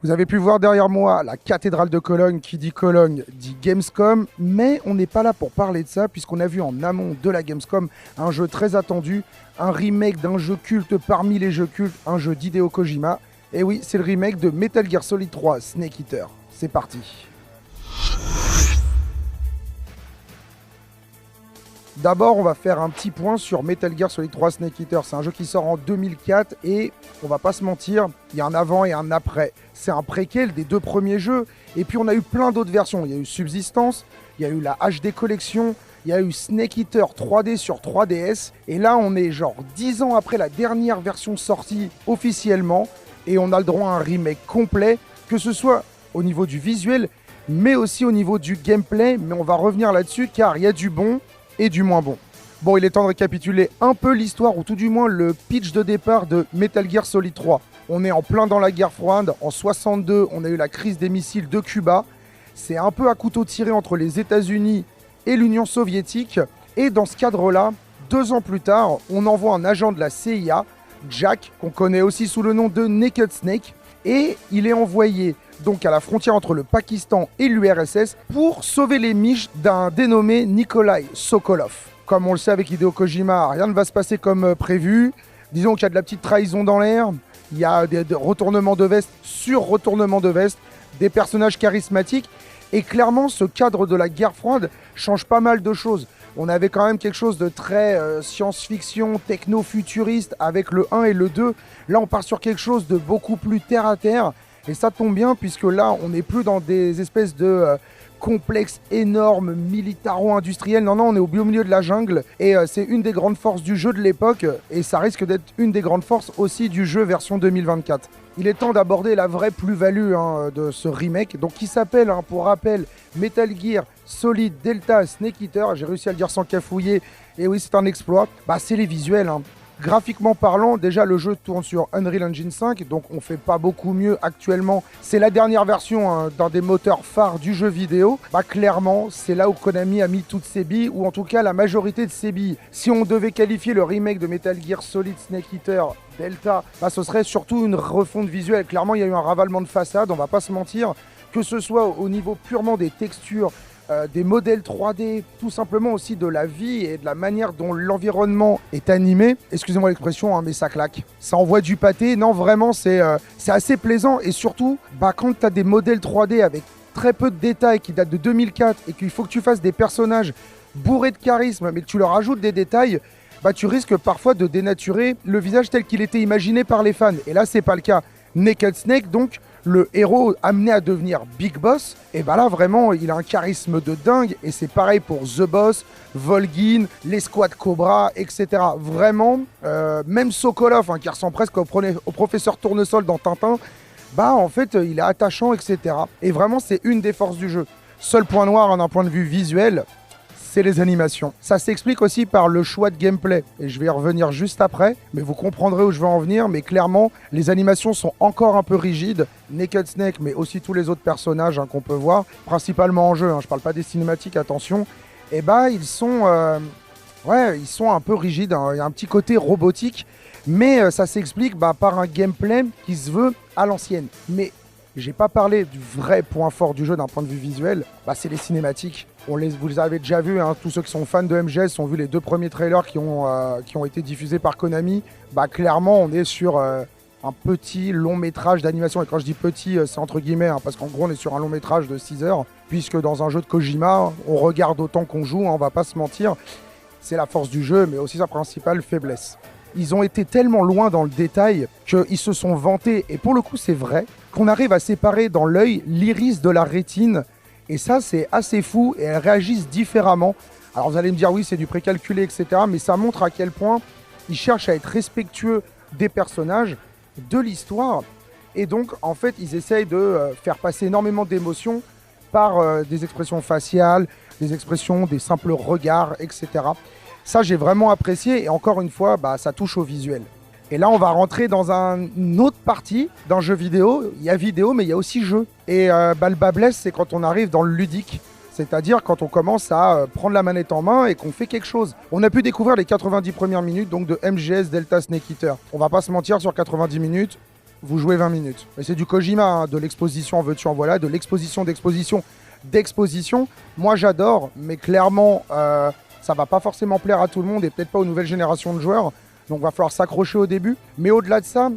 Vous avez pu voir derrière moi la cathédrale de Cologne. Qui dit Cologne dit Gamescom, mais on n'est pas là pour parler de ça puisqu'on a vu en amont de la Gamescom un jeu très attendu, un remake d'un jeu culte parmi les jeux cultes, un jeu d'Hideo Kojima. Et oui, c'est le remake de Metal Gear Solid 3 Snake Eater. C'est parti. D'abord, on va faire un petit point sur Metal Gear Solid 3 Snake Eater. C'est un jeu qui sort en 2004 et on va pas se mentir, il y a un avant et un après. C'est un préquel des deux premiers jeux. Et puis on a eu plein d'autres versions. Il y a eu Subsistance, il y a eu la HD Collection, il y a eu Snake Eater 3D sur 3DS. Et là, on est genre 10 ans après la dernière version sortie officiellement. Et on a le droit à un remake complet, que ce soit au niveau du visuel, mais aussi au niveau du gameplay. Mais on va revenir là-dessus car il y a du bon et du moins bon. Bon, il est temps de récapituler un peu l'histoire, ou tout du moins le pitch de départ de Metal Gear Solid 3. On est en plein dans la guerre froide. En 62, on a eu la crise des missiles de Cuba. C'est un peu à couteau tiré entre les États-Unis et l'Union soviétique. Et dans ce cadre-là, 2 ans plus tard, on envoie un agent de la CIA, Jack, qu'on connaît aussi sous le nom de Naked Snake, et il est envoyé donc à la frontière entre le Pakistan et l'URSS pour sauver les miches d'un dénommé Nikolai Sokolov. Comme on le sait avec Hideo Kojima, rien ne va se passer comme prévu. Disons qu'il y a de la petite trahison dans l'air, il y a des retournements de veste sur retournements de veste, des personnages charismatiques, et clairement ce cadre de la guerre froide change pas mal de choses. On avait quand même quelque chose de très science-fiction, techno-futuriste avec le 1 et le 2. Là, on part sur quelque chose de beaucoup plus terre-à-terre. Et ça tombe bien puisque là, on n'est plus dans des espèces de complexes énormes, militaro-industriels. Non, on est au milieu de la jungle. Et c'est une des grandes forces du jeu de l'époque. Et ça risque d'être une des grandes forces aussi du jeu version 2024. Il est temps d'aborder la vraie plus-value de ce remake, donc qui s'appelle, pour rappel, Metal Gear Solid Delta Snake Eater. J'ai réussi à le dire sans cafouiller, et oui, c'est un exploit. C'est les visuels. Graphiquement parlant, déjà le jeu tourne sur Unreal Engine 5, donc on fait pas beaucoup mieux actuellement. C'est la dernière version d'un des moteurs phares du jeu vidéo. Clairement, c'est là où Konami a mis toutes ses billes, ou en tout cas la majorité de ses billes. Si on devait qualifier le remake de Metal Gear Solid Snake Eater Delta, ce serait surtout une refonte visuelle. Clairement, il y a eu un ravalement de façade, on va pas se mentir, que ce soit au niveau purement des textures, des modèles 3D, tout simplement aussi de la vie et de la manière dont l'environnement est animé. Excusez-moi l'expression, mais ça claque. Ça envoie du pâté. Non, vraiment, c'est assez plaisant. Et surtout, quand tu as des modèles 3D avec très peu de détails qui datent de 2004 et qu'il faut que tu fasses des personnages bourrés de charisme, mais que tu leur ajoutes des détails, tu risques parfois de dénaturer le visage tel qu'il était imaginé par les fans. Et là, c'est pas le cas. Naked Snake, donc, le héros amené à devenir Big Boss, et là vraiment il a un charisme de dingue, et c'est pareil pour The Boss, Volgin, l'escouade Cobra, etc. Vraiment, même Sokolov, qui ressemble presque au professeur Tournesol dans Tintin, en fait il est attachant, etc. Et vraiment c'est une des forces du jeu. Seul point noir d'un point de vue visuel, c'est les animations. Ça s'explique aussi par le choix de gameplay, et je vais y revenir juste après, mais vous comprendrez où je veux en venir. Mais clairement, les animations sont encore un peu rigides. Naked Snake, mais aussi tous les autres personnages qu'on peut voir, principalement en jeu, je parle pas des cinématiques, attention, et ils sont un peu rigides, il y a un petit côté robotique, mais ça s'explique par un gameplay qui se veut à l'ancienne. Mais j'ai pas parlé du vrai point fort du jeu d'un point de vue visuel, c'est les cinématiques. Vous les avez déjà vus, tous ceux qui sont fans de MGS ont vu les 2 premiers trailers qui ont été diffusés par Konami. Clairement, on est sur un petit long métrage d'animation. Et quand je dis petit, c'est entre guillemets, parce qu'en gros, on est sur un long métrage de 6 heures. Puisque dans un jeu de Kojima, on regarde autant qu'on joue, on va pas se mentir. C'est la force du jeu, mais aussi sa principale faiblesse. Ils ont été tellement loin dans le détail qu'ils se sont vantés, et pour le coup c'est vrai, qu'on arrive à séparer dans l'œil l'iris de la rétine. Et ça, c'est assez fou, et elles réagissent différemment. Alors vous allez me dire, oui, c'est du précalculé, etc. Mais ça montre à quel point ils cherchent à être respectueux des personnages, de l'histoire. Et donc, en fait, ils essayent de faire passer énormément d'émotions par des expressions faciales, des expressions, des simples regards, etc. Ça, j'ai vraiment apprécié. Et encore une fois, ça touche au visuel. Et là, on va rentrer dans une autre partie d'un jeu vidéo. Il y a vidéo, mais il y a aussi jeu. Et le bas blesse, c'est quand on arrive dans le ludique. C'est-à-dire quand on commence à prendre la manette en main et qu'on fait quelque chose. On a pu découvrir les 90 premières minutes donc, de MGS Delta Snake Eater. On va pas se mentir, sur 90 minutes, vous jouez 20 minutes. Et c'est du Kojima, hein, de l'exposition en veux-tu en voilà, de l'exposition d'exposition. Moi j'adore, mais clairement ça va pas forcément plaire à tout le monde et peut-être pas aux nouvelles générations de joueurs. Donc va falloir s'accrocher au début. Mais au-delà de ça,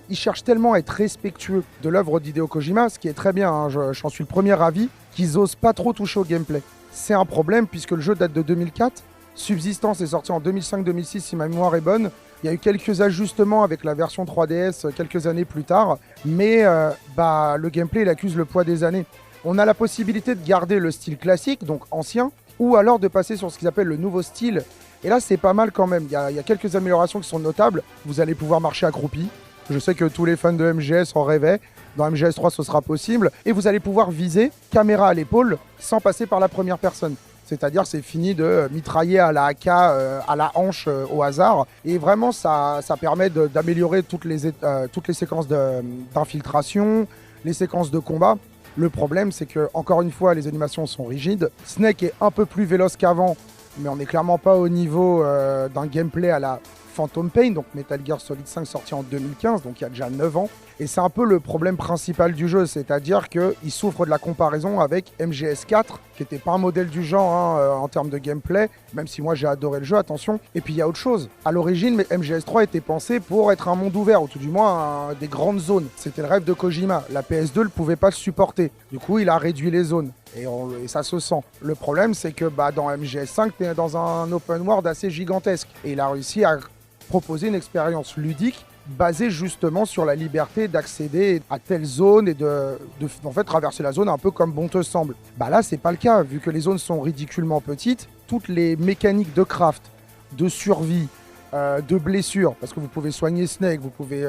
ils cherchent tellement à être respectueux de l'œuvre d'Hideo Kojima, ce qui est très bien, hein, j'en suis le premier avis, qu'ils osent pas trop toucher au gameplay. C'est un problème puisque le jeu date de 2004. Subsistance est sorti en 2005-2006 si ma mémoire est bonne. Il y a eu quelques ajustements avec la version 3DS quelques années plus tard. Mais le gameplay il accuse le poids des années. On a la possibilité de garder le style classique, donc ancien, ou alors de passer sur ce qu'ils appellent le nouveau style. Et là, c'est pas mal quand même. Il y a quelques améliorations qui sont notables. Vous allez pouvoir marcher accroupi. Je sais que tous les fans de MGS en rêvaient. Dans MGS 3, ce sera possible. Et vous allez pouvoir viser, caméra à l'épaule, sans passer par la première personne. C'est-à-dire, c'est fini de mitrailler à la AK, à la hanche, au hasard. Et vraiment, ça permet d'améliorer toutes les séquences d'infiltration, les séquences de combat. Le problème, c'est que, encore une fois, les animations sont rigides. Snake est un peu plus véloce qu'avant, mais on n'est clairement pas au niveau d'un gameplay à la Phantom Pain, donc Metal Gear Solid 5 sorti en 2015, donc il y a déjà 9 ans. Et c'est un peu le problème principal du jeu, c'est-à-dire qu'il souffre de la comparaison avec MGS4, qui n'était pas un modèle du genre en termes de gameplay, même si moi j'ai adoré le jeu, attention. Et puis il y a autre chose. À l'origine, MGS3 était pensé pour être un monde ouvert, ou tout du moins des grandes zones. C'était le rêve de Kojima. La PS2 ne pouvait pas le supporter. Du coup, il a réduit les zones. Et ça se sent. Le problème, c'est que dans MGS5, tu es dans un open world assez gigantesque. Et il a réussi à proposer une expérience ludique basée justement sur la liberté d'accéder à telle zone et de en fait traverser la zone un peu comme bon te semble. Là, c'est pas le cas, vu que les zones sont ridiculement petites. Toutes les mécaniques de craft, de survie, de blessures, parce que vous pouvez soigner Snake, vous pouvez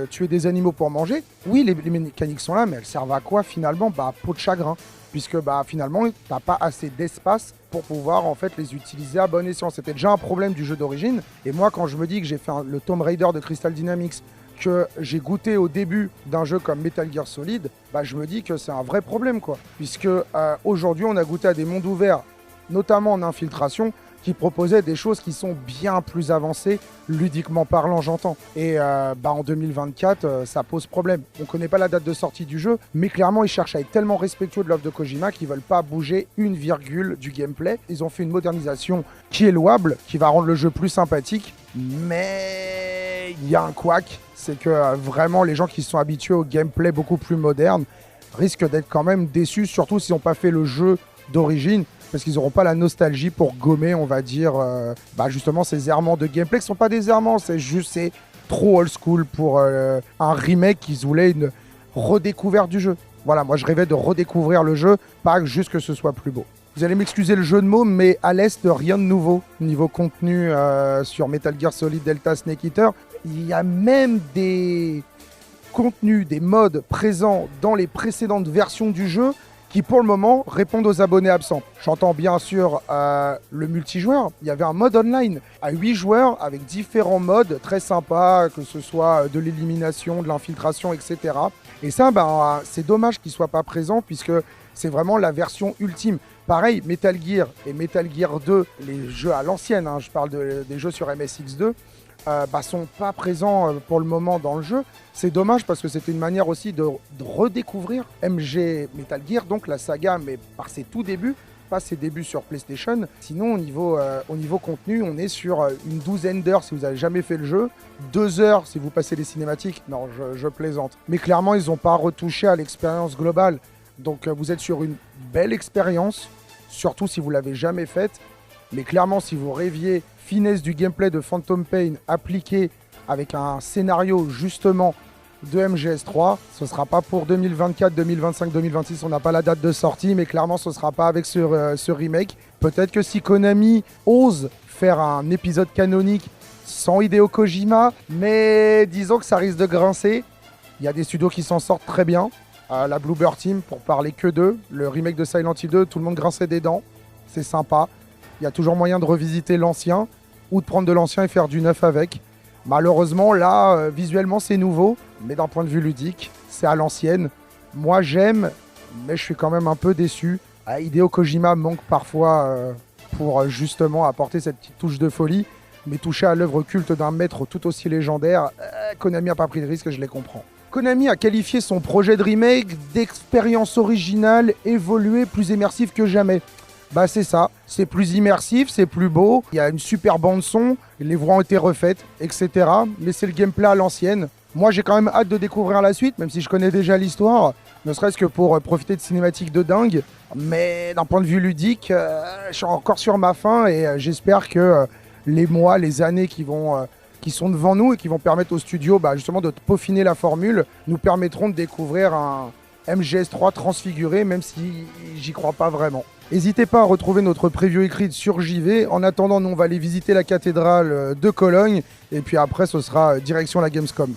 tuer des animaux pour manger. Oui, les mécaniques sont là, mais elles servent à quoi finalement? Peau de chagrin. Puisque finalement, t'as pas assez d'espace pour pouvoir en fait les utiliser à bon escient. C'était déjà un problème du jeu d'origine. Et moi, quand je me dis que j'ai fait le Tomb Raider de Crystal Dynamics, que j'ai goûté au début d'un jeu comme Metal Gear Solid, je me dis que c'est un vrai problème, quoi. Puisque aujourd'hui, on a goûté à des mondes ouverts, notamment en infiltration, qui proposaient des choses qui sont bien plus avancées, ludiquement parlant, j'entends. Et en 2024, ça pose problème. On ne connaît pas la date de sortie du jeu, mais clairement, ils cherchent à être tellement respectueux de l'œuvre de Kojima qu'ils ne veulent pas bouger une virgule du gameplay. Ils ont fait une modernisation qui est louable, qui va rendre le jeu plus sympathique, mais il y a un couac, c'est que vraiment, les gens qui sont habitués au gameplay beaucoup plus moderne risquent d'être quand même déçus, surtout s'ils n'ont pas fait le jeu d'origine, parce qu'ils n'auront pas la nostalgie pour gommer, on va dire, justement ces errements de gameplay qui ne sont pas des errements, c'est trop old school pour un remake qui voulait une redécouverte du jeu. Voilà, moi je rêvais de redécouvrir le jeu, pas juste que ce soit plus beau. Vous allez m'excuser le jeu de mots, mais à l'Est, rien de nouveau niveau contenu sur Metal Gear Solid Delta Snake Eater. Il y a même des contenus, des modes présents dans les précédentes versions du jeu qui pour le moment répondent aux abonnés absents. J'entends bien sûr le multijoueur. Il y avait un mode online à 8 joueurs avec différents modes très sympas, que ce soit de l'élimination, de l'infiltration, etc. Et ça, c'est dommage qu'il ne soit pas présent puisque c'est vraiment la version ultime. Pareil, Metal Gear et Metal Gear 2, les jeux à l'ancienne, je parle des jeux sur MSX2, sont pas présents pour le moment dans le jeu. C'est dommage parce que c'était une manière aussi de redécouvrir Metal Gear, donc la saga, mais par ses tout débuts, pas ses débuts sur PlayStation. Sinon, au niveau contenu, on est sur une douzaine d'heures si vous n'avez jamais fait le jeu, 2 heures si vous passez les cinématiques. Non, je plaisante. Mais clairement, ils n'ont pas retouché à l'expérience globale. Donc vous êtes sur une belle expérience, surtout si vous l'avez jamais faite. Mais clairement, si vous rêviez finesse du gameplay de Phantom Pain appliqué avec un scénario justement de MGS3, ce sera pas pour 2024, 2025, 2026, on n'a pas la date de sortie, mais clairement ce sera pas avec ce remake. Peut-être que si Konami ose faire un épisode canonique sans Hideo Kojima, mais disons que ça risque de grincer. Il y a des studios qui s'en sortent très bien. La Bloober Team, pour parler que d'eux, le remake de Silent Hill 2, tout le monde grinçait des dents, c'est sympa. Il y a toujours moyen de revisiter l'ancien ou de prendre de l'ancien et faire du neuf avec. Malheureusement, là, visuellement, c'est nouveau, mais d'un point de vue ludique, c'est à l'ancienne. Moi, j'aime, mais je suis quand même un peu déçu. Hideo Kojima manque parfois pour justement apporter cette petite touche de folie, mais toucher à l'œuvre culte d'un maître tout aussi légendaire, Konami n'a pas pris de risque, je les comprends. Konami a qualifié son projet de remake d'expérience originale, évoluée, plus immersive que jamais. Bah c'est ça, c'est plus immersif, c'est plus beau, il y a une super bande son, les voix ont été refaites, etc. Mais c'est le gameplay à l'ancienne. Moi j'ai quand même hâte de découvrir la suite, même si je connais déjà l'histoire, ne serait-ce que pour profiter de cinématiques de dingue. Mais d'un point de vue ludique, je suis encore sur ma faim et j'espère que les mois, les années qui sont devant nous et qui vont permettre au studio justement de peaufiner la formule, nous permettront de découvrir un MGS3 transfiguré, même si j'y crois pas vraiment. N'hésitez pas à retrouver notre preview écrite sur JV. En attendant, nous on va aller visiter la cathédrale de Cologne et puis après ce sera direction la Gamescom.